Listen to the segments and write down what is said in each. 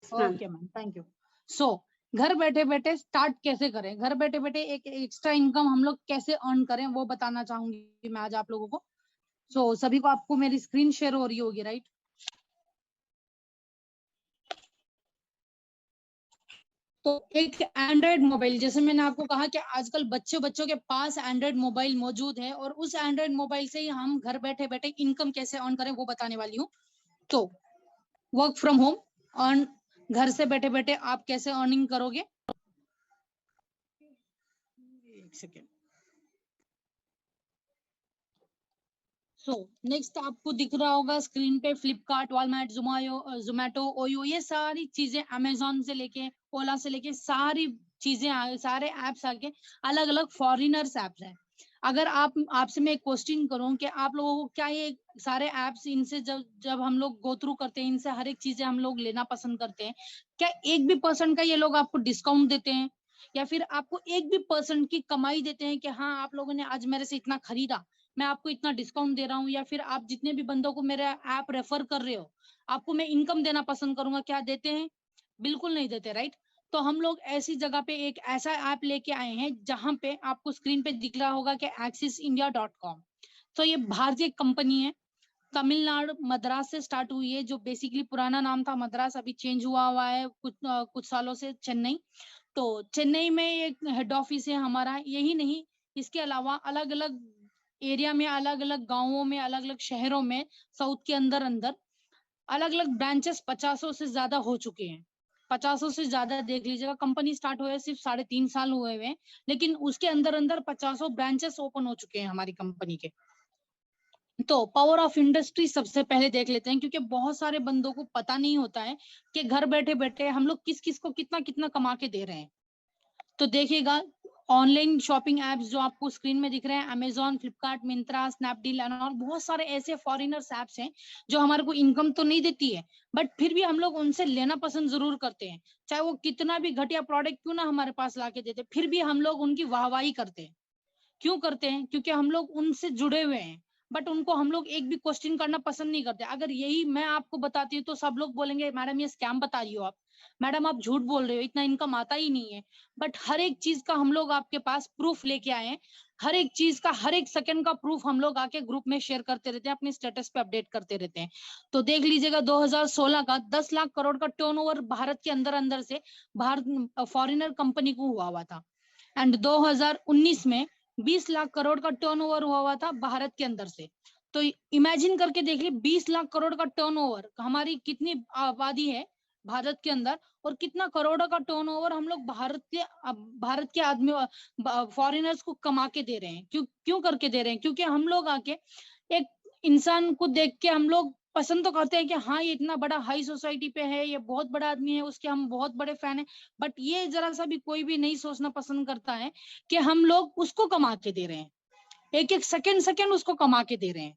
Okay ma'am, thank you. So घर बैठे बैठे स्टार्ट कैसे करें, घर बैठे बैठे एक एक्स्ट्रा इनकम हम लोग कैसे अर्न करें, वो बताना चाहूंगी मैं आज आप लोगों को। सो सभी को, आपको मेरी स्क्रीन शेयर हो रही होगी, राइट? तो एक एंड्रॉयड मोबाइल, जैसे मैंने आपको कहा कि आजकल बच्चों के पास एंड्रॉयड मोबाइल मौजूद है, और उस एंड्रॉयड मोबाइल से ही हम घर बैठे बैठे इनकम कैसे अर्न करें वो बताने वाली हूँ। तो वर्क फ्रॉम होम अर्न, घर से बैठे बैठे आप कैसे अर्निंग करोगे। एक सेकेंड। सो नेक्स्ट आपको दिख रहा होगा स्क्रीन पे फ्लिपकार्ट, वॉलमार्ट, जोमेटो, ओयो, ये सारी चीजें, अमेजोन से लेके ओला से लेके सारी चीजें, सारे एप्स आके अलग अलग फॉरिनर्स एप्स हैं। अगर आपसे मैं एक क्वेश्चन करूं कि आप लोगों को क्या ये सारे एप्स, इनसे जब जब हम लोग गो थ्रू करते हैं, इनसे हर एक चीजें हम लोग लेना पसंद करते हैं, क्या एक भी परसेंट का ये लोग आपको डिस्काउंट देते हैं, या फिर आपको एक भी परसेंट की कमाई देते हैं कि हाँ आप लोगों ने आज मेरे से इतना खरीदा, मैं आपको इतना डिस्काउंट दे रहा हूँ, या फिर आप जितने भी बंदों को मेरा ऐप रेफर कर रहे हो आपको मैं इनकम देना पसंद करूंगा, क्या देते हैं? बिल्कुल नहीं देते, राइट? तो हम लोग ऐसी जगह पे एक ऐसा ऐप लेके आए हैं जहां पे आपको स्क्रीन पे दिख रहा होगा कि AxisIndia.com। तो ये भारतीय कंपनी है, तमिलनाडु मद्रास से स्टार्ट हुई है, जो बेसिकली पुराना नाम था मद्रास, अभी चेंज हुआ है कुछ सालों से चेन्नई। तो चेन्नई में एक हेड ऑफिस है हमारा, यही नहीं, इसके अलावा अलग अलग एरिया में, अलग अलग गांवों में, अलग अलग शहरों में, साउथ के अंदर अंदर अलग अलग ब्रांचेस 50 से ज्यादा हो चुके हैं। 50 से ज्यादा देख लीजिएगा, कंपनी स्टार्ट हुए सिर्फ 3.5 साल हुए हैं, लेकिन उसके अंदर अंदर 50 ब्रांचेस ओपन हो चुके हैं हमारी कंपनी के। तो पावर ऑफ इंडस्ट्री सबसे पहले देख लेते हैं, क्योंकि बहुत सारे बंदों को पता नहीं होता है कि घर बैठे बैठे हम लोग किस किस को कितना कितना कमा के दे रहे हैं। तो देखिएगा, ऑनलाइन शॉपिंग एप्स जो आपको स्क्रीन में दिख रहे हैं, अमेजॉन, फ्लिपकार्ट, मिंत्रा, स्नैपडील और बहुत सारे ऐसे फॉरेनर्स एप्स हैं जो हमारे को इनकम तो नहीं देती है, बट फिर भी हम लोग उनसे लेना पसंद जरूर करते हैं, चाहे वो कितना भी घटिया प्रोडक्ट क्यों ना हमारे पास लाके देते, फिर भी हम लोग उनकी वाहवाही करते हैं। क्यों करते हैं? क्योंकि हम लोग उनसे जुड़े हुए हैं, बट उनको हम लोग एक भी क्वेश्चन करना पसंद नहीं करते। अगर यही मैं आपको बताती हूँ तो सब लोग बोलेंगे मैडम ये स्कैम बता रही हो आप, मैडम आप झूठ बोल रहे हो, इतना इनकम आता ही नहीं है। बट हर एक चीज का हम लोग आपके पास प्रूफ लेके आए हैं, हर एक चीज का, हर एक सेकंड का प्रूफ हम लोग आके ग्रुप में शेयर करते रहते हैं, अपने स्टेटस पे अपडेट करते रहते हैं। तो देख लीजिएगा, 2016 का 10 लाख करोड़ का टर्नओवर भारत के अंदर अंदर से भारत फॉरिनर कंपनी को हुआ था। एंड 2019 में 20 लाख करोड़ का टर्नओवर हुआ था भारत के अंदर से। तो इमेजिन करके देखिए, 20 लाख करोड़ का टर्नओवर, हमारी कितनी आबादी है भारत के अंदर, और कितना करोड़ों का टर्नओवर हम लोग भारत के आदमी, फॉरेनर्स को कमा के दे रहे हैं। क्यों क्यों करके दे रहे हैं? क्योंकि हम लोग आके एक इंसान को देख के हम लोग पसंद तो करते हैं कि हाँ ये इतना बड़ा हाई सोसाइटी पे है, ये बहुत बड़ा आदमी है, उसके हम बहुत बड़े फैन हैं, बट ये जरा सा भी कोई भी नहीं सोचना पसंद करता है कि हम लोग उसको कमा के दे रहे हैं, एक एक सेकंड सेकंड उसको कमा के दे रहे हैं।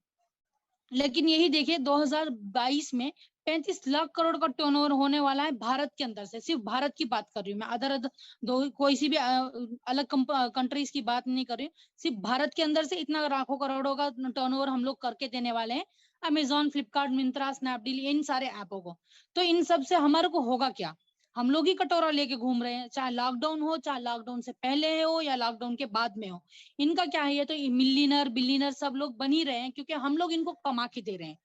लेकिन यही देखिए, 2022 में 35 लाख करोड़ का टर्नओवर होने वाला है भारत के अंदर से। सिर्फ भारत की बात कर रही हूँ मैं, अदर दो कोई सी भी अलग कंट्रीज की बात नहीं कर रही हूँ, सिर्फ भारत के अंदर से इतना लाखों करोड़ों का टर्नओवर हम लोग करके देने वाले हैं अमेजॉन, फ्लिपकार्ट, मिंत्रा, स्नैपडील, इन सारे ऐपों को। तो इन सब से हमारे को होगा क्या? हम लोग ही कटोरा लेके घूम रहे हैं, चाहे लॉकडाउन हो, चाहे लॉकडाउन से पहले हो या लॉकडाउन के बाद में हो। इनका क्या है? ये तो मिलियनर बिलियनर सब लोग बन ही रहे हैं, क्योंकि हम लोग इनको कमा के दे रहे हैं।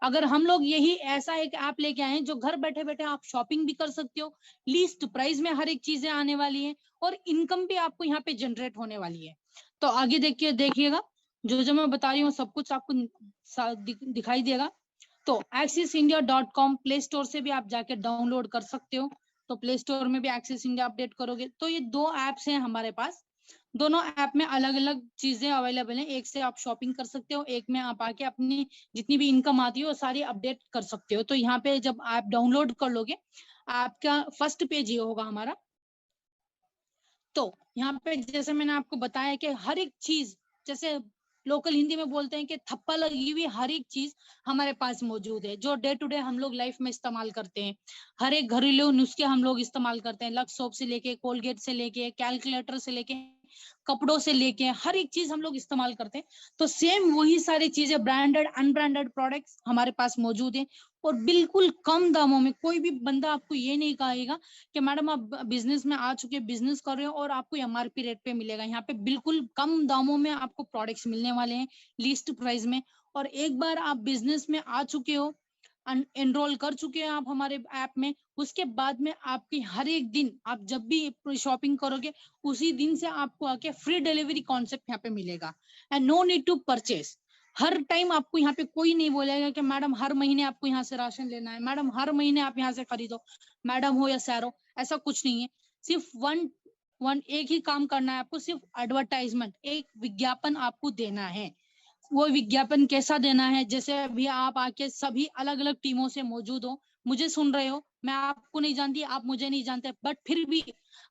अगर हम लोग यही ऐसा एक ऐप लेके आए हैं जो घर बैठे बैठे आप शॉपिंग भी कर सकते हो, लीस्ट प्राइस में हर एक चीजें आने वाली है, और इनकम भी आपको यहाँ पे जनरेट होने वाली है। तो आगे देखिएगा, जो जो मैं बता रही हूँ सब कुछ आपको दिखाई देगा। तो AxisIndia.com प्ले स्टोर से भी आप जाके डाउनलोड कर सकते हो। तो प्ले स्टोर में भी एक्सिस इंडिया अपडेट करोगे तो ये 2 ऐप्स हैं हमारे पास। दोनों ऐप में अलग अलग चीजें अवेलेबल हैं। एक से आप शॉपिंग कर सकते हो, एक में आप आके अपनी जितनी भी इनकम आती है वो सारी अपडेट कर सकते हो। तो यहाँ पे जब आप डाउनलोड कर लोगे, आपका फर्स्ट पेज ये होगा हमारा। तो यहाँ पे जैसे मैंने आपको बताया कि हर एक चीज, जैसे लोकल हिंदी में बोलते हैं कि थप्पा लगी हुई हर एक चीज हमारे पास मौजूद है, जो डे टू डे हम लोग लाइफ में इस्तेमाल करते हैं। हर एक घरेलू नुस्खे हम लोग इस्तेमाल करते हैं, लक्स सोप से लेके, कोलगेट से लेके, कैलकुलेटर से लेके, कपड़ों से लेके हर एक चीज हम लोग इस्तेमाल करते हैं। तो सेम वही सारी चीजें ब्रांडेड अनब्रांडेड प्रोडक्ट्स हमारे पास मौजूद है, और बिल्कुल कम दामों में। कोई भी बंदा आपको ये नहीं कहेगा कि मैडम आप बिजनेस में आ चुके, बिजनेस कर रहे हो और आपको एमआरपी रेट पे मिलेगा। यहाँ पे बिल्कुल कम दामों में आपको प्रोडक्ट्स मिलने वाले हैं, लीस्ट प्राइस में। और एक बार आप बिजनेस में आ चुके हो, एनरोल कर चुके हैं आप हमारे ऐप में, उसके बाद में आपकी हर एक दिन आप जब भी शॉपिंग करोगे उसी दिन से आपको आके फ्री डिलीवरी कॉन्सेप्ट यहाँ पे मिलेगा, and no need to purchase. हर टाइम आपको यहाँ पे कोई नहीं बोलेगा कि मैडम हर महीने आपको यहाँ से राशन लेना है, मैडम हर महीने आप यहाँ से खरीदो, मैडम हो या सैरो, ऐसा कुछ नहीं है। सिर्फ एक ही काम करना है आपको, सिर्फ एडवर्टाइजमेंट, एक विज्ञापन आपको देना है। वो विज्ञापन कैसा देना है, जैसे अभी आप आके सभी अलग अलग टीमों से मौजूद हो, मुझे सुन रहे हो, मैं आपको नहीं जानती, आप मुझे नहीं जानते, बट फिर भी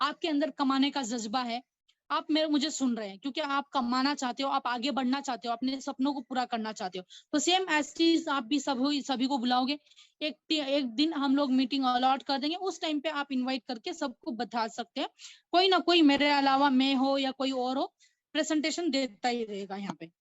आपके अंदर कमाने का जज्बा है, आप मुझे सुन रहे हैं क्योंकि आप कमाना चाहते हो, आप आगे बढ़ना चाहते हो, अपने सपनों को पूरा करना चाहते हो। तो सेम ऐसी आप भी सभी को बुलाओगे, एक दिन हम लोग मीटिंग अलॉट कर देंगे, उस टाइम पे आप इनवाइट करके सबको बता सकते हैं। कोई ना कोई मेरे अलावा, मैं हो या कोई और हो, प्रेजेंटेशन देता ही रहेगा यहाँ पे।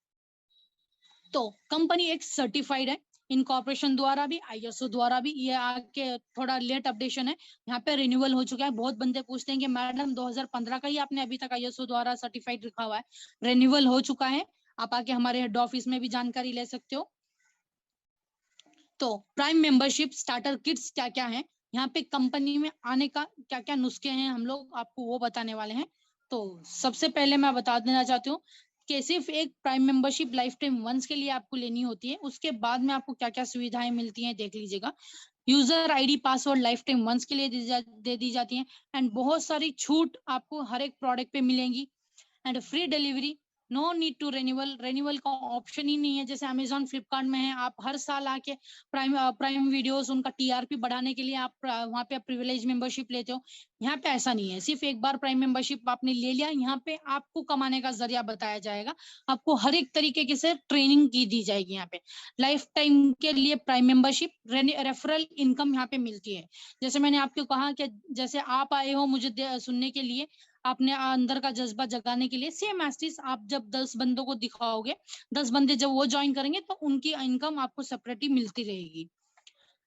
तो कंपनी एक सर्टिफाइड है, इनकॉर्पोरेशन द्वारा भी, आईएसओ द्वारा भी। ये आके थोड़ा लेट अपडेशन है, यहाँ पे रिन्यूअल हो चुका है। बहुत बंदे पूछते हैं कि मैडम 2015 का ही आपने अभी तक आईएसओ द्वारा सर्टिफाइड रखा हुआ है। रिन्यूअल हो चुका है, आप आके हमारे हेड ऑफिस में भी जानकारी ले सकते हो। तो प्राइम मेंबरशिप स्टार्टर किट्स क्या क्या है, यहाँ पे कंपनी में आने का क्या क्या नुस्खे हैं, हम लोग आपको वो बताने वाले हैं। तो सबसे पहले मैं बता देना चाहती हूँ कि सिर्फ एक prime membership lifetime once के लिए आपको लेनी होती है, उसके बाद में आपको क्या क्या सुविधाएं मिलती हैं देख लीजिएगा। User ID password lifetime once के लिए दे दी जाती है, एंड बहुत सारी छूट आपको हर एक प्रोडक्ट पे मिलेंगी, and free delivery, no need to renewal का ऑप्शन ही नहीं है, जैसे अमेजॉन फ्लिपकार्ट में है। आप हर साल आके प्राइम वीडियोस उनका टीआरपी बढ़ाने के लिए आप वहाँ पे प्रिविलेज मेंबरशिप लेते हो। यहाँ पे ऐसा नहीं है, सिर्फ एक बार प्राइम मेंबरशिप आपने ले लिया, यहाँ पे आपको कमाने का जरिया बताया जाएगा, आपको हर एक तरीके की से ट्रेनिंग की दी जाएगी। यहाँ पे लाइफ टाइम के लिए प्राइम मेंबरशिप, रेफरल इनकम यहाँ पे मिलती है। जैसे मैंने आपको कहा कि जैसे आप आए हो मुझे सुनने के लिए, आपने अंदर का जज्बा जगाने के लिए, सेम एस्टिस आप जब 10 बंदों को दिखाओगे, 10 बंदे जब वो ज्वाइन करेंगे तो उनकी इनकम आपको सेपरेटली मिलती रहेगी।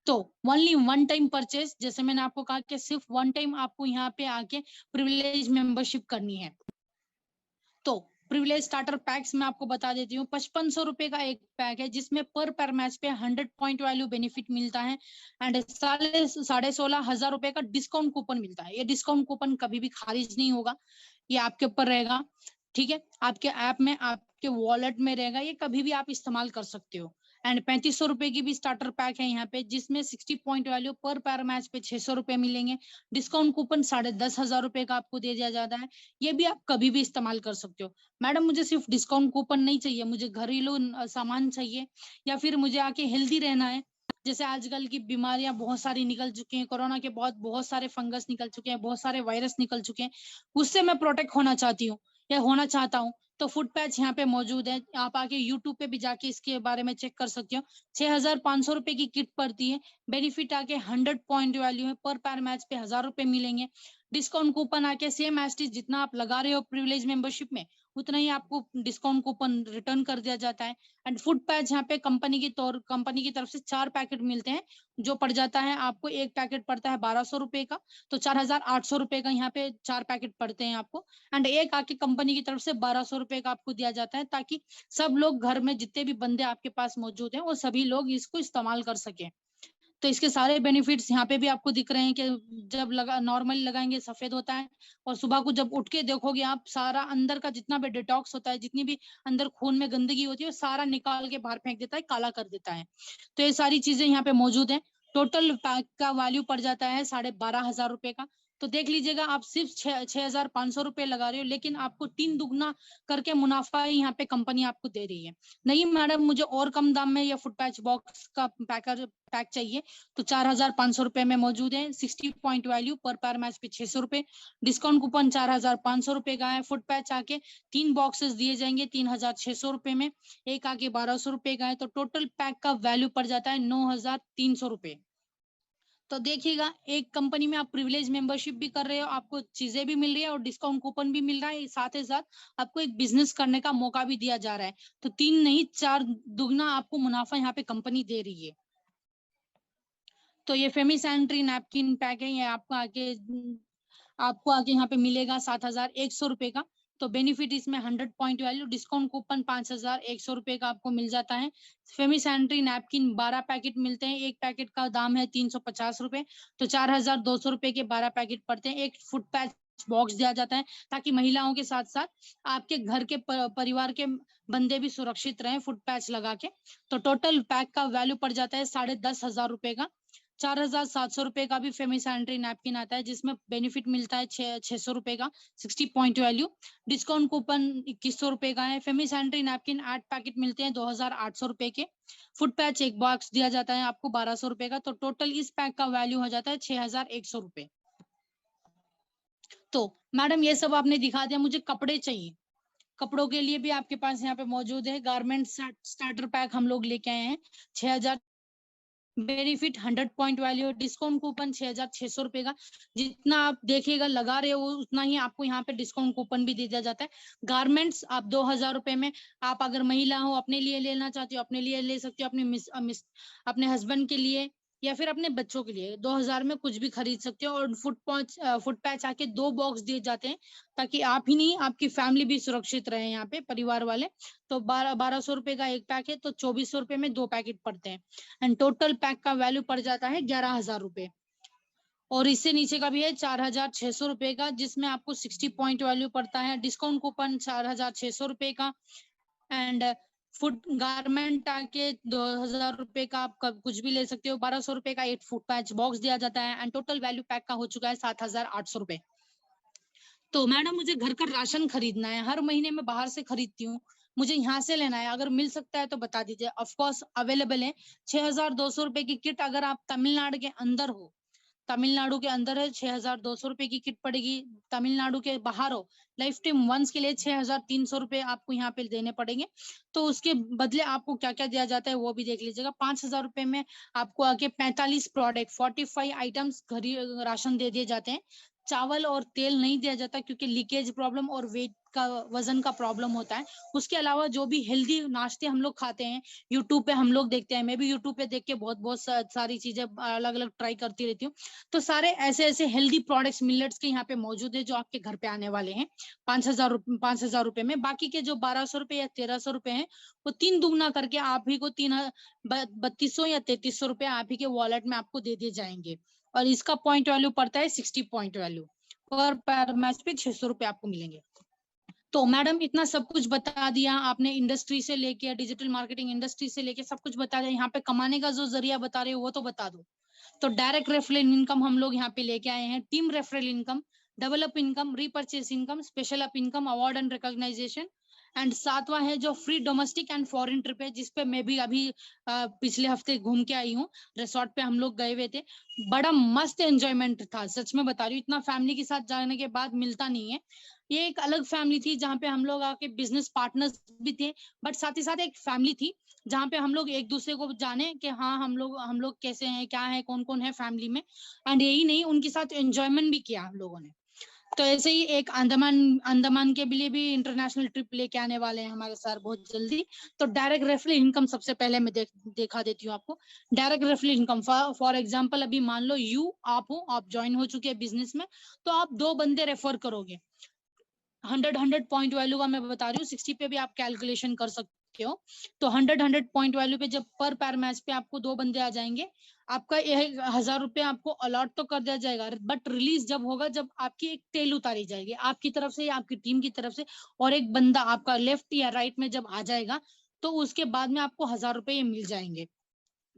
तो ओनली वन टाइम परचेज, जैसे मैंने आपको कहा कि सिर्फ वन टाइम आपको यहाँ पे आके प्रिविलेज मेंबरशिप करनी है। तो प्रिविलेज स्टार्टर पैक्स मैं आपको बता देती हूँ, 5500 रुपए का एक पैक है, जिसमें पर मैच पे 100 पॉइंट वैल्यू बेनिफिट मिलता है, एंड 16,500 रुपए का डिस्काउंट कूपन मिलता है। ये डिस्काउंट कूपन कभी भी खारिज नहीं होगा, ये आपके ऊपर रहेगा, ठीक है, आपके ऐप में, आपके वॉलेट में रहेगा, ये कभी भी आप इस्तेमाल कर सकते हो। एंड 3500 रुपए की भी स्टार्टर पैक है यहाँ पे, जिसमें 60 पॉइंट वैल्यू पर मैच पे 600 रुपए मिलेंगे, डिस्काउंट कूपन 10,500 रुपए का आपको दे दिया जाता है। ये भी आप कभी भी इस्तेमाल कर सकते हो। मैडम मुझे सिर्फ डिस्काउंट कूपन नहीं चाहिए, मुझे घरेलू सामान चाहिए, या फिर मुझे आके हेल्दी रहना है, जैसे आजकल की बीमारियां बहुत सारी निकल चुकी हैं, कोरोना के बहुत सारे फंगस निकल चुके हैं, बहुत सारे वायरस निकल चुके हैं, उससे मैं प्रोटेक्ट होना चाहती हूँ या होना चाहता हूँ, तो फुट पैच यहाँ पे मौजूद है। आप आके यूट्यूब पे भी जाके इसके बारे में चेक कर सकते हो। 6,500 रुपए की किट पड़ती है, बेनिफिट आके 100 पॉइंट वैल्यू है, पर मैच पे 1,000 रुपए मिलेंगे, डिस्काउंट कूपन आके सेम एस्टिस जितना आप लगा रहे हो प्रिविलेज मेंबरशिप में, उतना ही आपको डिस्काउंट कूपन रिटर्न कर दिया जाता है। एंड फुट पैच यहाँ पे कंपनी की तरफ से 4 पैकेट मिलते हैं, जो पड़ जाता है आपको, एक पैकेट पड़ता है 1,200 रुपए का, तो 4,800 रुपए का यहाँ पे 4 पैकेट पड़ते हैं आपको, एंड एक आके कंपनी की तरफ से 1,200 रुपए का आपको दिया जाता है, ताकि सब लोग घर में जितने भी बंदे आपके पास मौजूद हैं वो सभी लोग इसको इस्तेमाल कर सके। तो इसके सारे बेनिफिट्स यहाँ पे भी आपको दिख रहे हैं कि जब नॉर्मली लगाएंगे सफेद होता है, और सुबह को जब उठ के देखोगे आप, सारा अंदर का जितना भी डिटॉक्स होता है, जितनी भी अंदर खून में गंदगी होती है, वो सारा निकाल के बाहर फेंक देता है, काला कर देता है। तो ये सारी चीजें यहाँ पे मौजूद है। टोटल पैक का वैल्यू पड़ जाता है 12,500 रुपए का। तो देख लीजिएगा, आप सिर्फ 6,500 रुपए लगा रहे हो, लेकिन आपको 3 दुगना करके मुनाफा यहाँ पे कंपनी आपको दे रही है। नहीं मैडम मुझे और कम दाम में या फुट पैच बॉक्स का पैक चाहिए, तो 4,500 रुपए में मौजूद है, 60 पॉइंट वैल्यू, पर मैच पे 600 रुपए, डिस्काउंट कूपन 4,500 रुपए का है। फुट पैच आके 3 बॉक्सेस दिए जाएंगे 3,600 रुपए में, एक आके 1,200 रुपए का है, तो टोटल पैक का वैल्यू पड़ जाता है 9,300 रुपए। तो देखिएगा, एक कंपनी में आप प्रिविलेज मेंबरशिप भी कर रहे हो, आपको चीजें भी मिल रही है और डिस्काउंट कूपन भी मिल रहा है, साथ ही साथ आपको एक बिजनेस करने का मौका भी दिया जा रहा है। तो 3 नहीं 4 दुगना आपको मुनाफा यहाँ पे कंपनी दे रही है। तो ये फेमी सैनिटरी नैपकिन पैक है, ये आपको आगे यहाँ पे मिलेगा 7,100 रुपए का। तो बेनिफिट इसमें 100 पॉइंट वैल्यू, डिस्काउंट कूपन 5,100 रुपए का आपको मिल जाता है। फेमी सैनिटरी नैपकिन 12 पैकेट मिलते हैं, एक पैकेट का दाम है 350 रुपए, तो 4,200 रुपए के 12 पैकेट पड़ते हैं। एक फुट पैच बॉक्स दिया जाता है ताकि महिलाओं के साथ साथ आपके घर के परिवार के बंदे भी सुरक्षित रहें फुट पैच लगा के। तो टोटल पैक का वैल्यू पड़ जाता है 10,500 रुपए का। 4,700 रुपए का भी फेमी सैनिटरी नैपकिन आता है, जिसमें बेनिफिट मिलता है 600 रुपए का, 60 पॉइंट वैल्यू। डिस्काउंट कूपन 2100 रुपए का है। फेमी सैनिटरी नैपकिन 8 पैकेट मिलते हैं 2,800 रुपए के। फुट पैच एक बॉक्स दिया जाता है आपको 1,200 रुपए का। तो टोटल इस पैक का वैल्यू हो जाता है 6,100 रुपए। तो मैडम ये सब आपने दिखा दिया, मुझे कपड़े चाहिए। कपड़ों के लिए भी आपके पास यहाँ पे मौजूद है, गारमेंट स्टार्टर पैक हम लोग लेके आए हैं 6,000, benefit 100 point value, discount coupon 6,600 रुपए का। जितना आप देखिएगा लगा रहे हो उतना ही आपको यहाँ पे डिस्काउंट कूपन भी दिया जाता है। गारमेंट्स आप 2,000 रुपए में, आप अगर महिला हो अपने लिए लेना चाहते हो अपने लिए ले सकते हो, अपने हस्बैंड के लिए या फिर अपने बच्चों के लिए 2,000 में कुछ भी खरीद सकते हो। और फुट पैच आके 2 बॉक्स दिए जाते हैं ताकि आप ही नहीं आपकी फैमिली भी सुरक्षित रहे, यहाँ पे परिवार वाले। तो 1,200 रुपए का एक पैक है, तो 2,400 रुपए में 2 पैकेट पड़ते हैं। एंड टोटल पैक का वैल्यू पड़ जाता है 11,000 रुपए। और इससे नीचे का भी है 4,600 रुपए का, जिसमें आपको 60 पॉइंट वैल्यू पड़ता है। डिस्काउंट कूपन 4,600 रुपए का। एंड फुट गारमेंट आके 2,000 रुपए का आप कुछ भी ले सकते हो। 1,200 रुपए का एक फुट पैच बॉक्स दिया जाता है। एंड टोटल वैल्यू पैक का हो चुका है 7,800 रुपए। तो मैडम मुझे घर का राशन खरीदना है, हर महीने में बाहर से खरीदती हूँ, मुझे यहाँ से लेना है, अगर मिल सकता है तो बता दीजिए। ऑफ कोर्स अवेलेबल है। 6,200 रुपए की किट, अगर आप तमिलनाडु के अंदर हो, तमिलनाडु के अंदर है 6,200 रुपए की किट पड़ेगी। तमिलनाडु के बाहर हो, लाइफ टाइम वंस के लिए 6,300 रुपए आपको यहाँ पे देने पड़ेंगे। तो उसके बदले आपको क्या क्या दिया जाता है वो भी देख लीजिएगा। 5,000 रुपए में आपको आके 45 प्रोडक्ट 45 आइटम्स राशन दे दिए जाते हैं। चावल और तेल नहीं दिया जाता क्योंकि लीकेज प्रॉब्लम और वेट का वजन का प्रॉब्लम होता है। उसके अलावा जो भी हेल्दी नाश्ते हम लोग खाते हैं, यूट्यूब पे हम लोग देखते हैं, मैं भी यूट्यूब पे देख के बहुत बहुत सारी चीजें अलग अलग ट्राई करती रहती हूँ। तो सारे ऐसे ऐसे हेल्दी प्रोडक्ट्स मिलेट्स के यहाँ पे मौजूद है जो आपके घर पे आने वाले हैं 5,000 रुपए में। बाकी के जो 1,200 रुपए या 1,300 रुपए हैं वो 3 दुगना करके आप ही को 3,3200 या 3,300 रुपए आप ही के वॉलेट में आपको दे दिए जाएंगे। और इसका पॉइंट वैल्यू पड़ता है 60 पॉइंट वैल्यू, पर मैच पे 600 रुपए आपको मिलेंगे। तो मैडम इतना सब कुछ बता दिया आपने, इंडस्ट्री से लेके डिजिटल मार्केटिंग इंडस्ट्री से लेके सब कुछ बता दिया। यहाँ पे कमाने का जो जरिया बता रहे हो वो तो बता दो। तो डायरेक्ट रेफरल इनकम हम लोग यहाँ पे लेके आए हैं, team referral income, develop income, repurchase income, special up income, award and recognition. And 7वां है जो free domestic and foreign trip है, जिसपे मैं भी अभी पिछले हफ्ते घूम के आई हूँ। रिसोर्ट पे हम लोग गए हुए थे, बड़ा मस्त एंजॉयमेंट था, सच में बता रही हूँ। इतना फैमिली के साथ जाने के बाद मिलता नहीं है। ये एक अलग फैमिली थी जहाँ पे हम लोग आके बिजनेस पार्टनर्स भी थे, बट साथ ही साथ एक फैमिली थी जहाँ पे हम लोग एक दूसरे को जाने कि हाँ हम लोग कैसे हैं, क्या है, कौन कौन है फैमिली में। एंड यही नहीं, उनके साथ एंजॉयमेंट भी किया हम लोगों ने। तो ऐसे ही एक अंडमान के लिए भी इंटरनेशनल ट्रिप लेके आने वाले हैं हमारे सर बहुत जल्दी। तो डायरेक्ट रेफरल इनकम सबसे पहले मैं देखा देती हूँ आपको। Direct referral income for example, अभी मान लो आप ज्वाइन हो चुके हैं बिजनेस में, तो आप 2 बंदे रेफर करोगे। 100 पॉइंट वैल्यू का मैं बता रही हूँ, 60 पे भी आप कैलकुलेशन कर सकते हो। तो 100 पॉइंट वैल्यू पे जब पर पैर मैच पे आपको 2 बंदे आ जाएंगे, आपका 1,000 रुपए आपको अलॉट तो कर दिया जाएगा, बट रिलीज जब होगा जब आपकी एक टेल उतारी जाएगी आपकी तरफ से या आपकी टीम की तरफ से, और एक बंदा आपका लेफ्ट या राइट में जब आ जाएगा तो उसके बाद में आपको 1,000 रुपए मिल जाएंगे।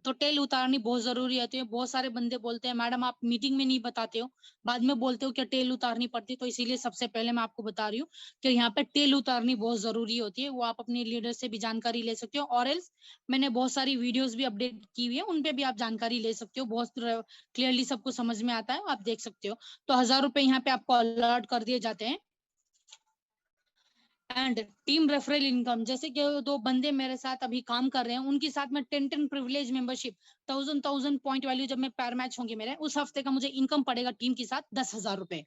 तो टेल उतारनी बहुत जरूरी होती है। बहुत सारे बंदे बोलते हैं मैडम आप मीटिंग में नहीं बताते हो, बाद में बोलते हो क्या टेल उतारनी पड़ती है। तो इसीलिए सबसे पहले मैं आपको बता रही हूँ कि यहाँ पे टेल उतारनी बहुत जरूरी होती है। वो आप अपने लीडर से भी जानकारी ले सकते हो, और एल्स मैंने बहुत सारी वीडियोस भी अपडेट की हुई है, उन पे भी आप जानकारी ले सकते हो। बहुत क्लियरली सबको समझ में आता है, आप देख सकते हो। तो 1,000 रुपए यहाँ पे आपको अलॉट कर दिए जाते हैं। एंड टीम रेफरल इनकम, जैसे कि 2 बंदे मेरे साथ अभी काम कर रहे हैं, उनके साथ में 10 प्रिविलेज मेंबरशिप 1000 पॉइंट वैल्यू जब मैं पैर मैच होंगे मेरे, उस हफ्ते का मुझे इनकम पड़ेगा टीम के साथ 10,000 रुपए।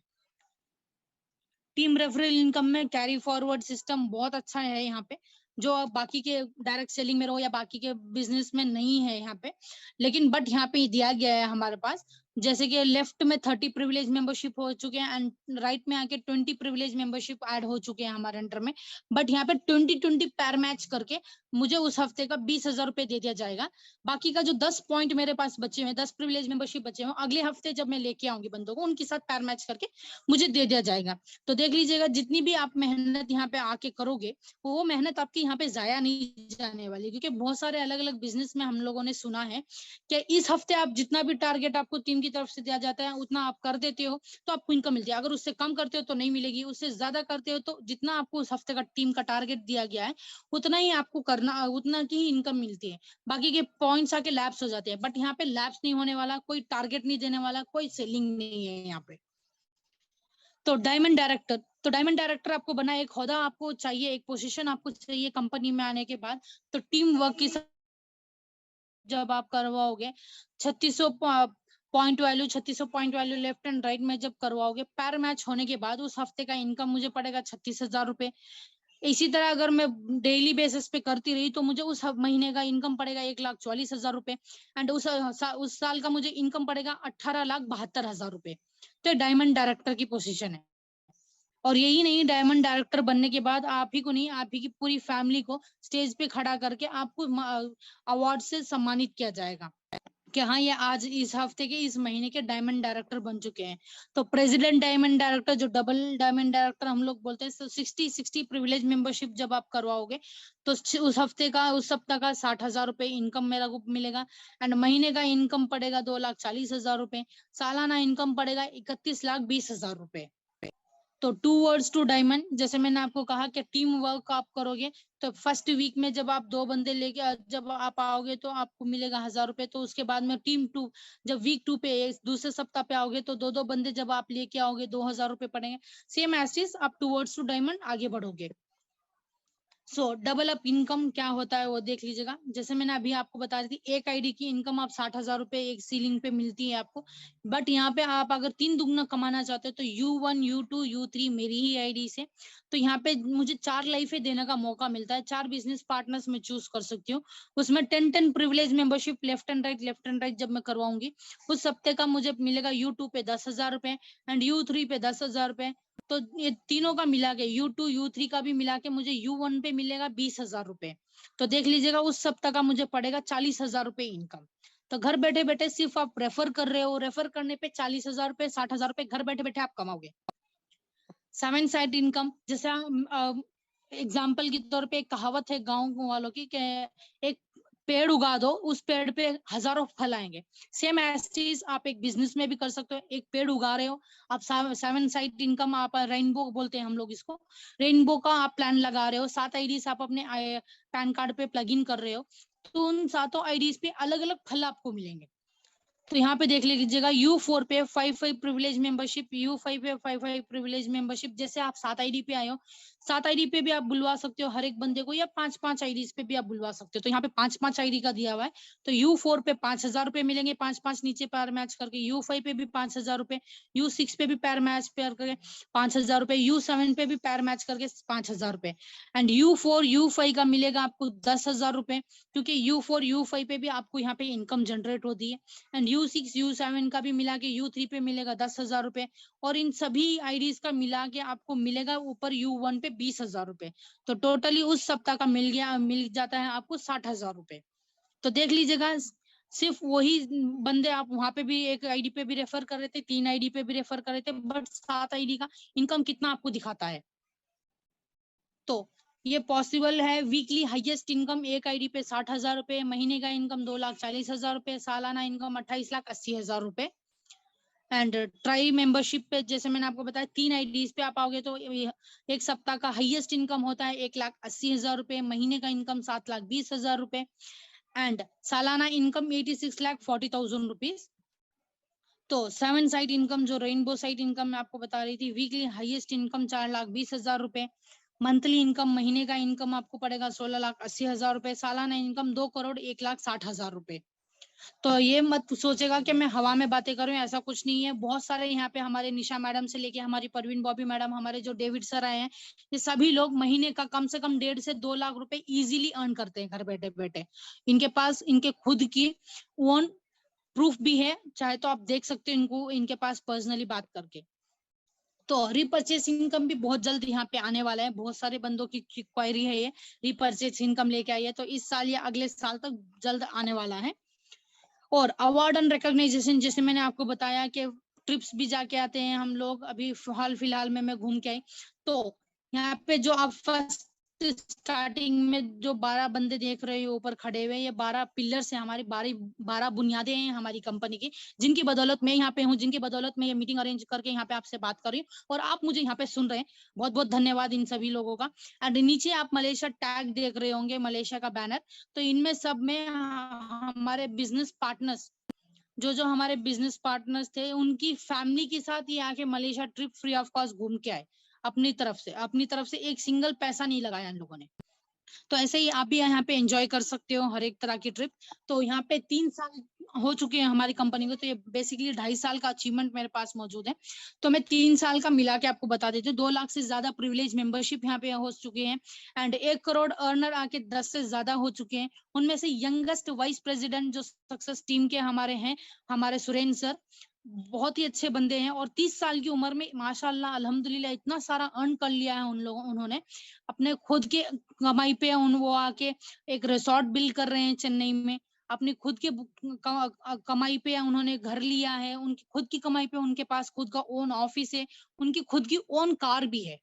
टीम रेफरल इनकम में कैरी फॉरवर्ड सिस्टम बहुत अच्छा है यहाँ पे, जो बाकी के डायरेक्ट सेलिंग में रहो या बाकी के बिजनेस में नहीं है यहाँ पे, लेकिन बट यहाँ पे दिया गया है हमारे पास। जैसे कि लेफ्ट में 30 प्रिविलेज मेंबरशिप हो चुके हैं एंड राइट में आके 20 प्रिविलेज मेंबरशिप ऐड हो चुके हैं हमारे अंडर में। बट यहाँ पे 20-20 पैर मैच करके मुझे उस हफ्ते का 20,000 रुपए दे दिया जाएगा। बाकी का जो 10 पॉइंट मेरे पास बचे हुए, 10 प्रिविलेज मेंबरशिप बचे हुए, अगले हफ्ते जब मैं लेके आऊंगी बंदों को, उनके साथ पैर मैच करके मुझे दे दिया जाएगा। तो देख लीजिएगा, जितनी भी आप मेहनत यहाँ पे आके करोगे, वो मेहनत आपकी यहाँ पे जाया नहीं जाने वाली, क्योंकि बहुत सारे अलग अलग बिजनेस में हम लोगों ने सुना है कि इस हफ्ते आप जितना भी टारगेट आपको टीम की तरफ से दिया जाता है उतना आप कर देते हो तो आपको इनकम मिलती है, अगर उससे कम करते हो तो नहीं मिलेगी, उससे ज्यादा करते हो तो जितना आपको उस हफ्ते का टीम का टारगेट दिया गया है उतना ही आपको करना, उतना की ही इनकम मिलती है। बाकी के पॉइंट्स आके लैप्स हो जाते हैं, बट यहाँ पे लैप्स नहीं होने वाला, कोई टारगेट नहीं देने वाला, कोई सेलिंग नहीं है यहाँ पे। तो डायमंड डायरेक्टर, तो डायमंड डायरेक्टर आपको बना, एक होदा आपको चाहिए, एक पोजीशन आपको चाहिए कंपनी में आने के बाद। तो टीम वर्क की जब आप करवाओगे 3600 point value, 3600 point value left and right में जब करवाओगे, पैर मैच होने के बाद उस हफ्ते का इनकम मुझे पड़ेगा 36,000 रुपए। इसी तरह अगर मैं डेली बेसिस पे करती रही तो मुझे उस महीने का इनकम पड़ेगा 1,44,000 रुपए एंड उस साल का मुझे इनकम पड़ेगा 18,72,000 रुपए। तो डायमंड डायरेक्टर की पोजीशन है। और यही नहीं, डायमंड डायरेक्टर बनने के बाद आप ही को नहीं, आप ही की पूरी फैमिली को स्टेज पे खड़ा करके आपको अवार्ड से सम्मानित किया जाएगा कि हाँ ये आज इस हफ्ते के इस महीने के डायमंड डायरेक्टर बन चुके हैं। तो प्रेसिडेंट डायमंड डायरेक्टर, जो डबल डायमंड डायरेक्टर हम लोग बोलते हैं, तो 60 प्रिविलेज मेंबरशिप जब आप करवाओगे तो उस हफ्ते का, उस सप्ताह का 60,000 रुपए इनकम मेरा को मिलेगा एंड महीने का इनकम पड़ेगा 2,40,000 रुपए, सालाना इनकम पड़ेगा 31,20,000 रुपए। तो 2 वर्ड्स टू डायमंड, जैसे मैंने आपको कहा कि टीम वर्क आप करोगे तो फर्स्ट वीक में जब आप 2 बंदे लेके जब आप आओगे तो आपको मिलेगा 1,000 रुपए। तो उसके बाद में टीम 2, जब वीक 2 पे दूसरे सप्ताह पे आओगे तो 2 बंदे जब आप लेके आओगे 2,000 रुपए पड़ेंगे। सेम एज आप 2 वर्ड्स टू डायमंड आगे बढ़ोगे। सो डबल अप इनकम क्या होता है वो देख लीजिएगा। जैसे मैंने अभी आपको बता दी थी, एक आईडी की इनकम आप 60,000 रुपए एक सीलिंग पे मिलती है आपको। बट यहाँ पे आप अगर 3 दुगना कमाना चाहते हो तो U1 U2 U3 मेरी ही आईडी से, तो यहाँ पे मुझे 4 लाइफे देने का मौका मिलता है, 4 बिजनेस पार्टनर्स में चूज कर सकती हूँ। उसमें 10 privilege membership left and right जब मैं करवाऊंगी, उस हफ्ते का मुझे मिलेगा U2 पे 10,000 रुपए एंड U3 पे 10,000 रुपए। तो ये तीनों का मिला के U2 U3 का भी मिला के मुझे U1 पे मिलेगा 20,000 रुपए। तो देख लीजिएगा उस सप्ताह का मुझे पड़ेगा 40,000 रुपए इनकम। तो घर बैठे बैठे सिर्फ आप रेफर कर रहे हो, रेफर करने पे 40,000 रुपए 60,000 रुपए घर बैठे बैठे आप कमाओगे। 7 साइड इनकम, जैसे एग्जाम्पल के तौर पे एक कहावत है गाँव वालों की कि एक पेड़ उगा दो, उस पेड़ पे हजारों फल आएंगे। सेम ऐसी चीज आप एक बिजनेस में भी कर सकते हो। एक पेड़ उगा रहे हो आप, 7 साइड इनकम, आप रेनबो बोलते हैं हम लोग इसको, रेनबो का आप प्लान लगा रहे हो, 7 आईडीज आप अपने पैन कार्ड पे प्लग इन कर रहे हो, तो उन 7 आईडीज पे अलग अलग फल आपको मिलेंगे। तो यहाँ पे देख लीजिएगा U4 पे 5 प्रिविलेज मेंबरशिप, U5 पे 5 प्रिविलेज मेंबरशिप। जैसे आप 7 आईडी पे आए हो, 7 आईडी पे भी आप बुलवा सकते हो हर एक बंदे को, या 5 आईडीज पे भी आप बुलवा सकते हो। तो यहाँ पे 5 आईडी का दिया हुआ है। तो U4 पे 5,000 रुपए मिलेंगे, 5 नीचे पैर मैच करके। U5 पे भी 5,000 रुपए, U6 पे भी पैर मैच करके 5,000 रुपए, U7 पे भी पैर मैच करके 5,000 रुपए एंड U4 U5 का मिलेगा आपको 10,000 रुपए, क्योंकि U4 U5 पे भी आपको यहाँ पे इनकम जनरेट होती है एंड U6 U7 का भी मिला के U3 पे मिलेगा 10,000 रुपए और इन सभी आईडीज का मिला के आपको मिलेगा ऊपर U1 पे 20,000 रुपए। तो टोटली उस सप्ताह का मिल जाता है आपको 60,000 रुपए। तो देख लीजिएगा, सिर्फ वही बंदे आप वहां पे भी एक आईडी पे भी रेफर कर रहे थे, 3 आईडी पे भी रेफर कर रहे थे, बट 7 आईडी का इनकम कितना आपको दिखाता है। तो ये पॉसिबल है। वीकली हाईएस्ट इनकम एक आईडी पे 60,000 रुपए, महीने का इनकम 2,40,000 रुपए, सालाना इनकम 28,80,000 रुपए एंड ट्राई मेंबरशिप पे जैसे मैंने आपको बताया 3 आईडीज पे आप आओगे तो एक सप्ताह का हाईएस्ट इनकम होता है 1,80,000 रुपए, महीने का इनकम 7,20,000 रुपए एंड सालाना इनकम 86,40,000 रुपीज। तो 7 साइड इनकम जो रेनबो साइड इनकम मैं आपको बता रही थी, वीकली हाईएस्ट इनकम 4,20,000 रुपए, मंथली इनकम, महीने का इनकम आपको पड़ेगा 16,80,000 रुपए, सालाना इनकम 2,01,60,000 रुपए। तो ये मत सोचेगा कि मैं हवा में बातें करूं, ऐसा कुछ नहीं है। बहुत सारे यहाँ पे हमारे निशा मैडम से लेके हमारी परवीन बॉबी मैडम, हमारे जो डेविड सर आए हैं, ये सभी लोग महीने का कम से कम 1.5 से 2 लाख रुपए इजीली अर्न करते हैं घर बैठे बैठे। इनके पास इनके खुद की ओन प्रूफ भी है, चाहे तो आप देख सकते हो इनको, इनके पास पर्सनली बात करके। तो रिपर्चेस इनकम भी बहुत जल्द यहाँ पे आने वाला है। बहुत सारे बंदों की क्वायरी है ये, रिपर्चेस इनकम लेके आई है, तो इस साल या अगले साल तक जल्द आने वाला है। और अवार्ड एंड रिकॉग्नाइजेशन, जैसे मैंने आपको बताया कि ट्रिप्स भी जाके आते हैं हम लोग। अभी हाल फिलहाल में मैं घूम के आई, तो यहाँ पे जो आप फर्स्ट स्टार्टिंग में जो 12 बंदे देख रहे हो ऊपर खड़े हुए, ये 12 पिलर्स हैं हमारी, 12 बुनियादें हैं हमारी कंपनी की, जिनकी बदौलत मैं यहाँ पे हूँ, जिनकी बदौलत मैं ये मीटिंग अरेंज करके यहाँ पे आपसे बात कर रही हूँ और आप मुझे यहाँ पे सुन रहे हैं। बहुत बहुत धन्यवाद इन सभी लोगों का। एंड नीचे आप मलेशिया टैग देख रहे होंगे, मलेशिया का बैनर, तो इनमें सब में हमारे बिजनेस पार्टनर्स, जो हमारे बिजनेस पार्टनर्स थे, उनकी फैमिली के साथ ये आके Malaysia trip free of cost घूम के आए। अपनी तरफ से एक सिंगल पैसा नहीं लगाया इन लोगों ने। तो ऐसे ही आप भी यहाँ पे एंजॉय कर सकते हो हर एक तरह की ट्रिप। तो यहाँ पे 3 साल हो चुके हैं हमारी कंपनी को, तो ये बेसिकली 2.5 साल का अचीवमेंट मेरे पास मौजूद है। तो मैं 3 साल का मिला के आपको बता देती हूँ। 2 लाख से ज्यादा प्रिविलेज मेंबरशिप यहाँ पे हो चुके हैं एंड 1 करोड़ अर्नर आके 10 से ज्यादा हो चुके हैं। उनमें से यंगेस्ट वाइस प्रेसिडेंट जो सक्सेस टीम के हमारे हैं, हमारे सुरेंद्र सर, बहुत ही अच्छे बंदे हैं। और 30 साल की उम्र में माशाल्लाह अल्हम्दुलिल्लाह इतना सारा अर्न कर लिया है उन्होंने अपने खुद के कमाई पे। वो आके एक रिसोर्ट बिल्ड कर रहे हैं चेन्नई में, अपनी खुद के कमाई पे उन्होंने घर लिया है, उनकी खुद की कमाई पे उनके पास खुद का ओन ऑफिस है, उनकी खुद की ओन कार भी है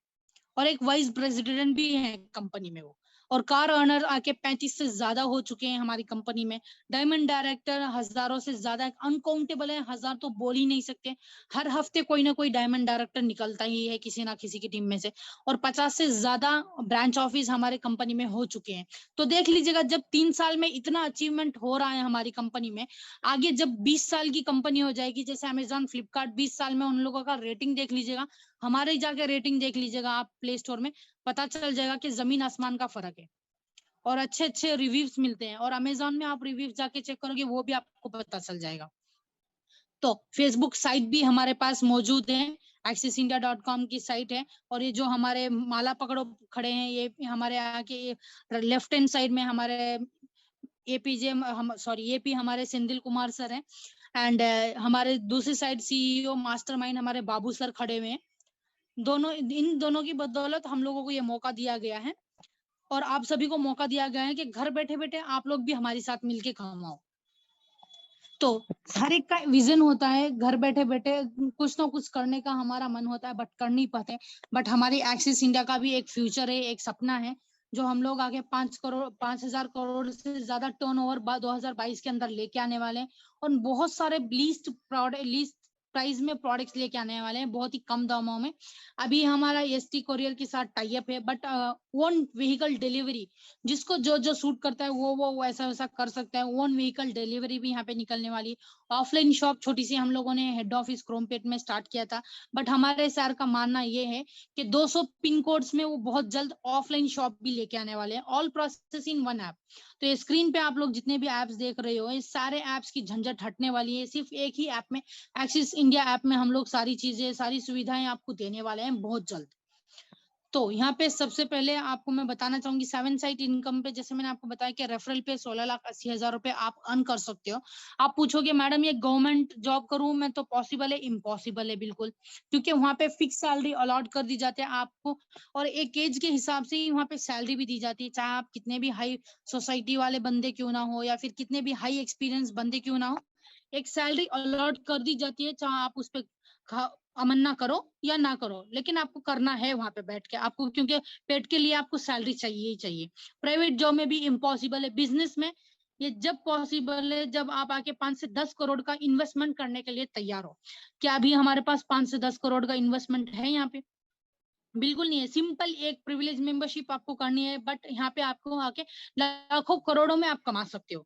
और एक वाइस प्रेसिडेंट भी है कंपनी में वो। और कार अर्नर आके 35 से ज्यादा हो चुके हैं हमारी कंपनी में। डायमंड डायरेक्टर हजारों से ज्यादा, अनकाउंटेबल है, हजार तो बोल ही नहीं सकते। हर हफ्ते कोई ना कोई डायमंड डायरेक्टर निकलता ही है किसी ना किसी की टीम में से। और 50 से ज्यादा ब्रांच ऑफिस हमारे कंपनी में हो चुके हैं। तो देख लीजिएगा, जब 3 साल में इतना अचीवमेंट हो रहा है हमारी कंपनी में, आगे जब 20 साल की कंपनी हो जाएगी, जैसे अमेजॉन फ्लिपकार्ट 20 साल में, उन लोगों का रेटिंग देख लीजिएगा, हमारे जाके रेटिंग देख लीजिएगा आप प्ले स्टोर में, पता चल जाएगा कि जमीन आसमान का फर्क है। और अच्छे अच्छे रिव्यूज मिलते हैं, और अमेजोन में आप रिव्यूज जाके चेक करोगे वो भी आपको पता चल जाएगा। तो फेसबुक साइट भी हमारे पास मौजूद है, accessindia.com की साइट है। और ये जो हमारे माला पकड़ो खड़े हैं, ये हमारे आके लेफ्ट हैंड साइड में हमारे एपी हमारे सेंदिल कुमार सर हैं। एंड हमारे दूसरी साइड सीईओ मास्टरमाइंड हमारे बाबू सर खड़े हुए हैं। इन दोनों की बदौलत हम लोगों को ये मौका दिया गया है, और आप सभी को मौका दिया गया है कि घर बैठे बैठे आप लोग भी हमारे साथ मिलके कमाओ। तो हर एक का विजन होता है, घर बैठे बैठे कुछ ना कुछ करने का हमारा मन होता है, बट कर नहीं पाते। बट हमारी एक्सिस इंडिया का भी एक फ्यूचर है, एक सपना है, जो हम लोग आगे 5,000 करोड़ से ज्यादा टर्नओवर 2022 के अंदर लेके आने वाले हैं। और बहुत सारे लीस्ट प्राइस में प्रोडक्ट्स लेके आने वाले हैं, बहुत ही कम दामों में। अभी हमारा एसटी कोरियर के साथ टाई अप है, बट ओन व्हीकल डिलीवरी, जिसको जो जो सूट करता है वो वैसा वैसा कर सकता है। ओन व्हीकल डिलीवरी भी यहाँ पे निकलने वाली। ऑफलाइन शॉप छोटी सी हम लोगों ने हेड ऑफिस क्रोमपेट में स्टार्ट किया था, बट हमारे सर का मानना ये है कि 200 पिन कोड्स में वो बहुत जल्द ऑफलाइन शॉप भी लेके आने वाले हैं, all process in one app. तो ये स्क्रीन पे आप लोग जितने भी एप्स देख रहे हो, ये सारे एप्स की झंझट हटने वाली है। सिर्फ एक ही ऐप में, एक्सिस इंडिया ऐप में हम लोग सारी चीजें, सारी सुविधाएं आपको देने वाले हैं बहुत जल्द। तो यहाँ पे सबसे पहले आपको मैं बताना चाहूंगी 7 साइट इनकम पे, जैसे मैंने आपको बताया कि रेफरल पे 16,80,000 रुपए आप अर्न कर सकते हो। आप पूछोगे मैडम ये गवर्नमेंट जॉब करूं मैं तो पॉसिबल है? इम्पॉसिबल है बिल्कुल, क्योंकि वहां पे फिक्स सैलरी अलॉट कर दी जाती है आपको, और एक एज के हिसाब से ही वहां पे सैलरी भी दी जाती है। चाहे आप कितने भी हाई सोसाइटी वाले बंदे क्यों ना हो, या फिर कितने भी हाई एक्सपीरियंस बंदे क्यों ना हो, एक सैलरी अलॉट कर दी जाती है। चाहे आप उस पर अमन ना करो या ना करो, लेकिन आपको करना है वहां पे बैठ के आपको, क्योंकि पेट के लिए आपको सैलरी चाहिए ही चाहिए। प्राइवेट जॉब में भी इम्पॉसिबल है। बिजनेस में ये जब पॉसिबल है जब आप आके 5 से 10 करोड़ का इन्वेस्टमेंट करने के लिए तैयार हो। क्या अभी हमारे पास 5 से 10 करोड़ का इन्वेस्टमेंट है यहाँ पे? बिल्कुल नहीं है। सिंपल एक प्रिविलेज मेंबरशिप आपको करनी है, बट यहाँ पे आपको आके लाखों करोड़ों में आप कमा सकते हो।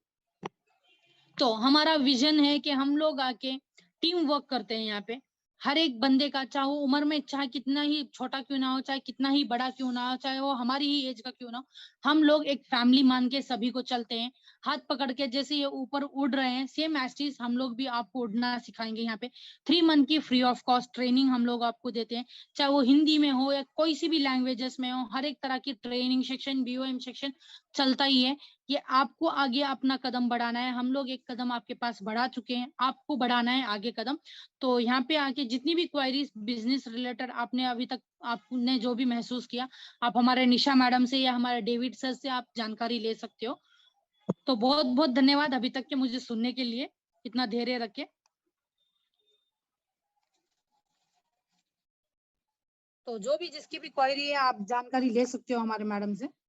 तो हमारा विजन है कि हम लोग आके टीम वर्क करते हैं यहाँ पे, हर एक बंदे का, चाहे वो उम्र में चाहे कितना ही छोटा क्यों ना हो, चाहे कितना ही बड़ा क्यों ना हो, चाहे वो हमारी ही एज का क्यों ना हो, हम लोग एक फैमिली मान के सभी को चलते हैं। हाथ पकड़ के जैसे ये ऊपर उड़ रहे हैं, सेम एज हम लोग भी आपको उड़ना सिखाएंगे यहाँ पे। 3 मंथ की फ्री ऑफ कॉस्ट ट्रेनिंग हम लोग आपको देते हैं, चाहे वो हिंदी में हो या कोई सी भी लैंग्वेजेस में हो, हर एक तरह की ट्रेनिंग सेक्शन, बीओएम सेक्शन चलता ही है। ये आपको आगे अपना कदम बढ़ाना है, हम लोग एक कदम आपके पास बढ़ा चुके हैं, आपको बढ़ाना है आगे कदम। तो यहाँ पे आके जितनी भी क्वायरीज बिजनेस रिलेटेड आपने अभी तक आपने जो भी महसूस किया, आप हमारे निशा मैडम से या हमारे डेविड सर से आप जानकारी ले सकते हो। तो बहुत बहुत धन्यवाद अभी तक के मुझे सुनने के लिए, इतना धैर्य रखे। तो जो भी जिसकी भी क्वायरी है आप जानकारी ले सकते हो हमारे मैडम से।